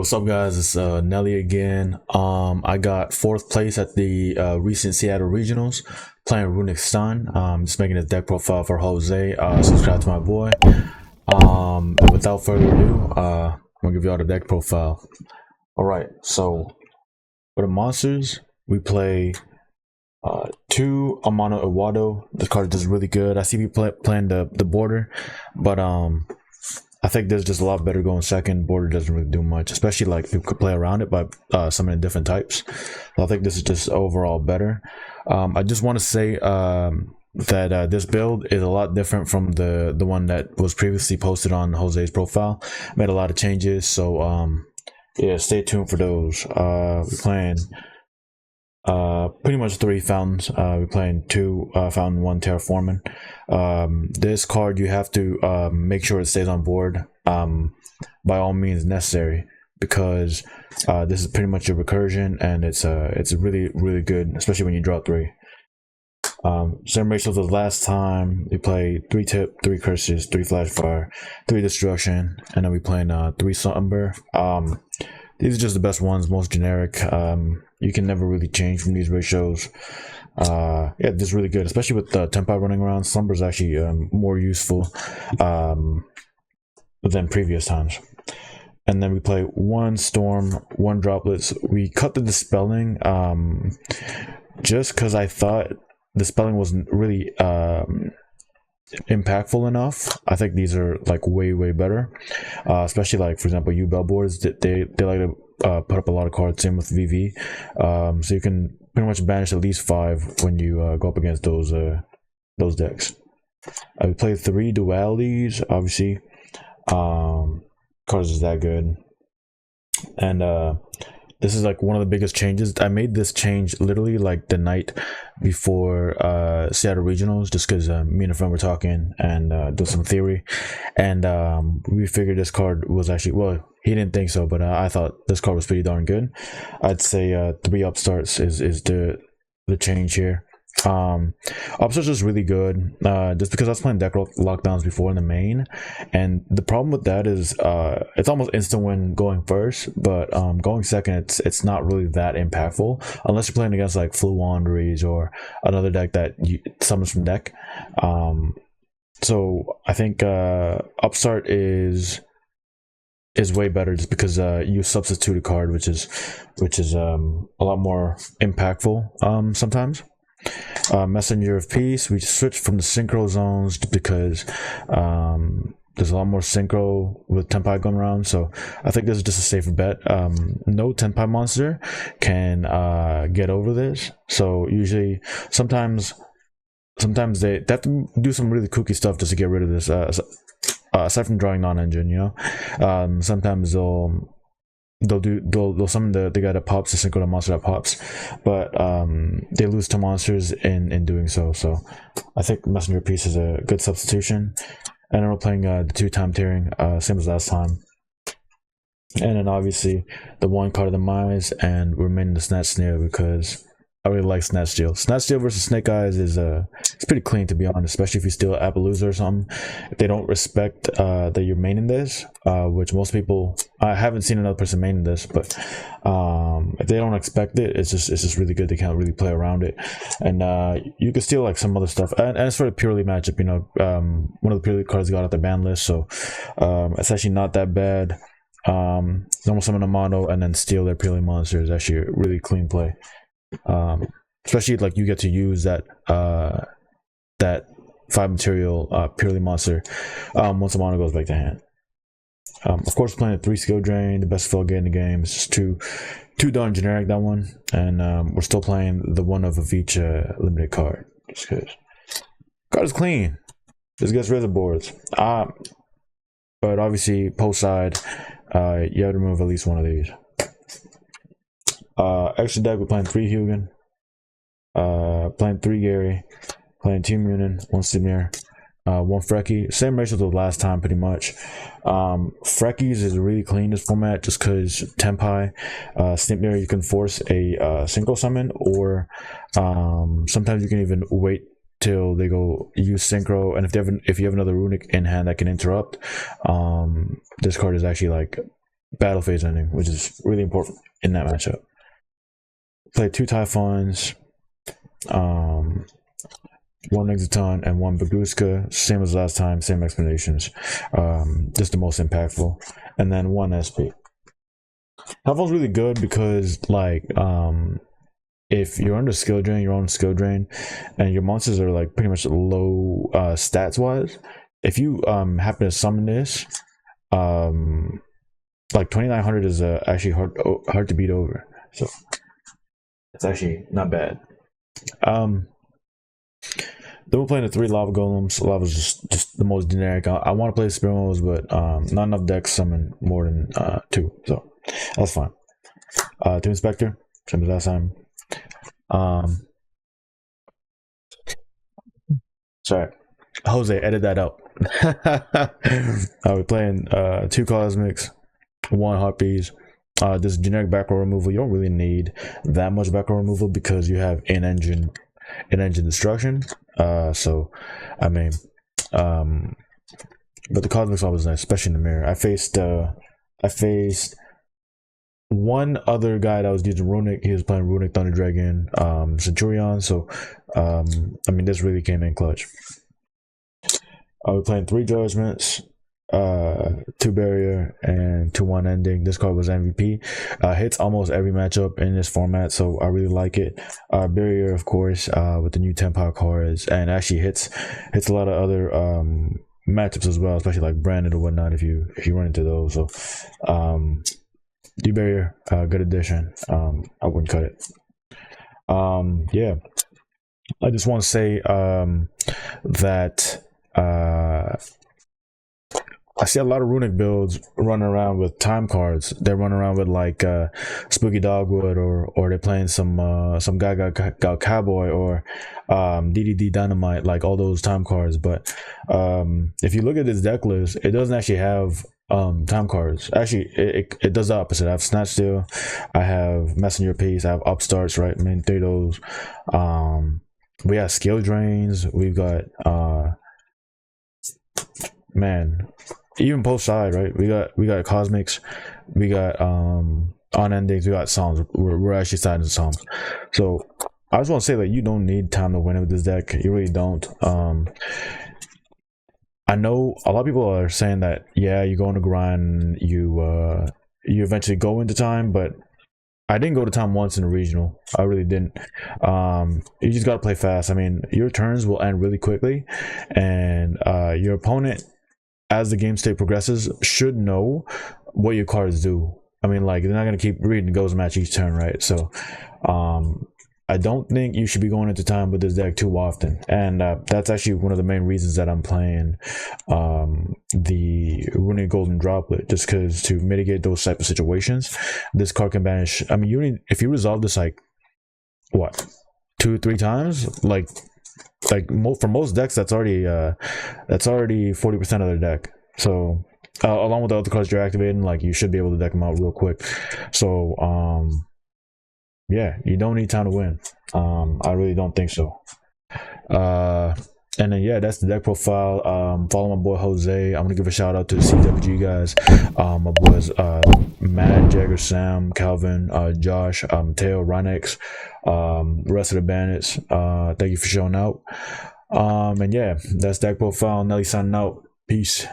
What's up, guys? It's Nelly again. I got fourth place at the recent Seattle Regionals, playing Runick Stun. Just making a deck profile for Jose. Subscribe to my boy. Without further ado, I'm gonna give y'all the deck profile. All right, so for the monsters, we play 2 Amano Iwado. This card is just really good. I see people playing the border, but I think there's just a lot better going second. Border doesn't really do much, especially like people could play around it by summoning different types. So I think this is just overall better. I just want to say that this build is a lot different from the one that was previously posted on Jose's profile. Made a lot of changes, so yeah, stay tuned for those. We're playing pretty much 3 fountains. We're playing 2 fountain, 1 terraforming. This card, you have to make sure it stays on board by all means necessary, because this is pretty much a recursion, and it's really good, especially when you draw 3. Same ratios as last time. We play 3 tip, 3 curses, 3 flash fire, 3 destruction, and then we playing 3 somber. These are just the best ones, most generic. You can never really change from these ratios. Yeah, this is really good, especially with the tempi running around. Slumber is actually more useful than previous times. And then we play 1 storm, 1 droplets. We cut the dispelling just because I thought the spelling wasn't really impactful enough. I think these are like way better, especially like, for example, U-Bell boards. They like to put up a lot of cards. Same with VV, so you can pretty much banish at least 5 when you go up against those decks. I played 3 dualities, obviously. Cards is that good, and this is like one of the biggest changes. I made this change literally like the night before Seattle Regionals, just because me and a friend were talking and did some theory, and we figured this card was actually, well, he didn't think so, but I thought this card was pretty darn good. I'd say 3 upstarts is the change here. Upstarts is really good, just because I was playing deck lockdowns before in the main, and the problem with that is it's almost instant win going first, but going second, it's not really that impactful unless you're playing against like Flu Wanderies or another deck that summons from deck. So I think upstart is way better, just because you substitute a card, which is a lot more impactful sometimes. Messenger of Peace, we switched from the synchro zones because there's a lot more synchro with tempi going around, so I think this is just a safer bet. No tempi monster can get over this, so usually sometimes they have to do some really kooky stuff just to get rid of this, aside from drawing non-engine, you know. Sometimes they'll summon the guy that pops, the synchro the monster that pops, but they lose to monsters in doing so. So I think Messenger Piece is a good substitution. And then we're playing the 2 time tearing, same as last time. And then obviously the 1 card of the Mize, and we're making the Snatch Snail because I really like Snatch Steal. Snatch Steal versus Snake Eyes is it's pretty clean, to be honest, especially if you steal Appaloosa or something. If they don't respect that you're maining this, which most people, I haven't seen another person maining this, but if they don't expect it, it's just really good. They can't really play around it, and you can steal like some other stuff, and it's for the purely matchup. You know, one of the purely cards got out the ban list, so it's actually not that bad. Normal summon a mono and then steal their purely monster is actually a really clean play. Especially like you get to use that 5 material purely monster once the mono goes back to hand. Of course, playing a 3 skill drain, the best fill in the game. It's just too darn generic, that one, and we're still playing the 1 of each limited card, just because card is clean. Just gets rid of the boards. But obviously post side, you have to remove at least 1 of these. Extra deck, we're playing 3 Hugin, playing 3 Gary, playing 2 Munin, 1 Stimir, 1 Frecky. Same ratio to the last time, pretty much. Freckies is really clean, this format, just because tempi. Stimir, you can force a synchro summon, or sometimes you can even wait till they go use synchro, and if you have another Runick in hand that can interrupt, this card is actually like battle phase ending, which is really important in that matchup. Play 2 Typhons, 1 Exoton, and 1 Baguska. Same as last time, same explanations. Just the most impactful. And then 1 SP. Typhon's really good because, like, if you're under skill drain, you're on skill drain, and your monsters are like pretty much low stats wise. If you happen to summon this, like 2900 is actually hard to beat over. So it's actually not bad. Then we're playing the 3 lava golems. Lava's just the most generic. I want to play Spearmos, but not enough decks summon more than 2, so that's fine. 2 Inspector, same as last time. Sorry, Jose, edit that out. We're playing 2 Cosmics, 1 Harpies. This generic back row removal, you don't really need that much back row removal because you have in-engine destruction. So I mean, but the Cosmics always nice, especially in the mirror. I faced one other guy that was using Runick. He was playing Runick Thunder Dragon Centurion, so I mean, this really came in clutch. We're playing 3 Judgments, 2 Barrier, and 2/1 Ending. This card was MVP. Hits almost every matchup in this format, so I really like it. Barrier, of course, with the new 10 power cards, and actually hits a lot of other matchups as well, especially like Branded or whatnot if you run into those. So D Barrier, good addition. I wouldn't cut it. Yeah, I just want to say that I see a lot of Runick builds running around with time cards. They're running around with like Spooky Dogwood, or they're playing some guy got Cowboy, or DDD Dynamite, like all those time cards. But if you look at this deck list, it doesn't actually have time cards. Actually, it does the opposite. I have Snatch Steal, I have Messenger Piece, I have Upstarts, right? I mean, 3 of those. We have skill drains. We've got man, even post side, right? We got Cosmics, we got on endings, we got Psalms. We're actually siding Psalms. So I just want to say that you don't need time to win it with this deck. You really don't. I know a lot of people are saying that, yeah, you go on the grind, you eventually go into time, but I didn't go to time once in the regional. I really didn't. You just gotta play fast. I mean, your turns will end really quickly, and your opponent, as the game state progresses, should know what your cards do. I mean, like, they're not gonna keep reading the goes match each turn, right? So I don't think you should be going into time with this deck too often, and that's actually one of the main reasons that I'm playing the Runick Golden Droplet, just because to mitigate those type of situations. This card can banish. I mean, if you resolve this like what 2-3 times, like for most decks, that's already 40% of their deck. So along with the other cards you're activating, like, you should be able to deck them out real quick. So yeah, you don't need time to win. I really don't think so. And then yeah, that's the deck profile. Follow my boy Jose. I'm gonna give a shout out to the CWG guys. My boys Matt, Jagger, Sam, Calvin, Josh, Teo, Runick, the rest of the bandits. Thank you for showing out. And yeah, that's deck profile. Nelly signing out. Peace.